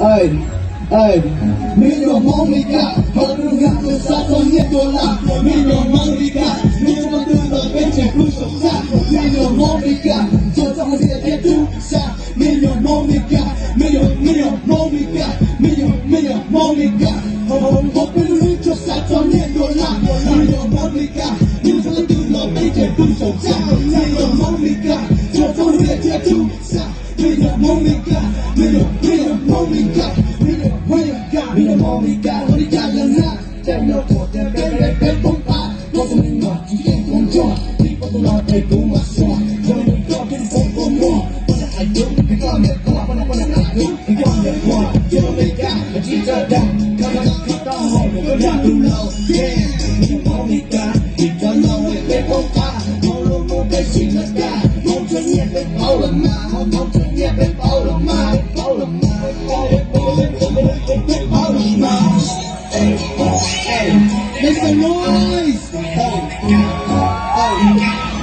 Ey, ey, Milyon Monica, hầu ngàn người xa xôi nhất đô la. Milyon Monica, milyon mà từ lời bên trên cuối sông xa. Milyon Monica, cho trong một địa điểm tu xa. Milyon Monica, million Monica, million Monica, hầu bên lưới cho xa xôi nhất đô la. Milyon Monica, milyon mà từ lời bên trên cuối sông xa. Milyon Monica, cho trong một địa điểm tu xa. Million Monica, million Monica, million Monica, Monica lần nào đem nhau của tên bên bóng ta, có cho mình ngọt chỉ em không cho, đi qua tôi nói đây cũng mà xóa, cho mình có cái phố của mua, con là ai đúng, cái con này có con là ai đúng, cái con này qua, cho mình cả, mà chỉ ra đằng, các ta hỏi một cái nhà đủ lâu, yeah, million Monica, chỉ cho nhau bên bóng ta, mau luôn một cái gì là cả, mau cho nhẹ bên bao lần mà, mau cho nhẹ bên bao lần mà, bao lần mà. Make some noise!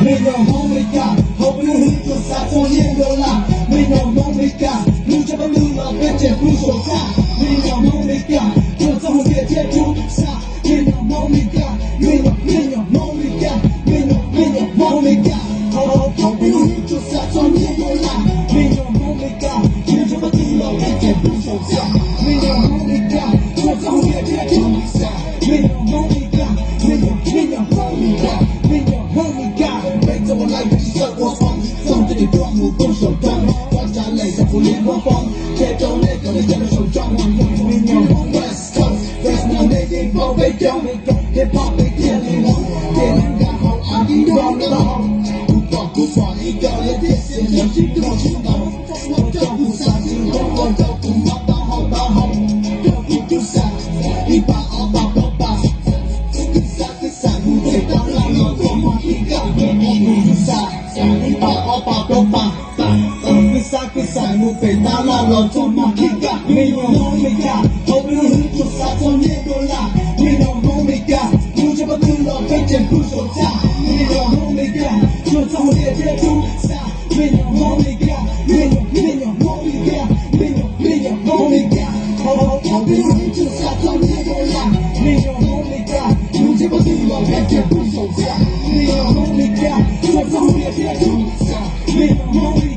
Million Monica, hầu như hít của xa cho nhiên đô la. Million Monica, lưu cho bao lưu ở bên trên cuối sổ xa. Million Monica, đưa cho một địa thiên chú xa. Million Monica, million Monica, million Monica, hầu như hít của xa cho nhiên đô la. Million Monica, lưu cho bao lưu ở bên trên cuối sổ xa. Million Monica, đưa cho một địa thiên chú xa. Million Monica, million Monica, make someone like me sợ quá phong, xong thì đua một con sầu trong, quan trả lời ra phụ liên quá phong, che trâu lên còn để cho nó sầu trong, million West Coast, West Coast để đi bao vây trong, hip hop để tiền đi muốn, tiền ăn gà hậu ăn đi đong nó hồng, cú bỏ đi cờ lên thiết xin nhớ chính thức một chúng tao, một trong cú sa xin không còn đâu cùng bao hồng, cú cú sa, đi ba ở ba ba ba. Sai một về ta là lò cho mà khi cả Million Monica, hầu như hít cho xa cho nhiên đô la. Million Monica, lưu cho bao tư lò bên trên cuối sổ xa. Million Monica, cho trong một địa thiên tu xa. Million Monica, million Monica, million Monica, hầu như hít cho xa cho nhiên đô la. Million Monica, lưu cho bao tư lò bên trên cuối sổ xa. Million Monica, cho trong một địa thiên tu xa. Million Monica.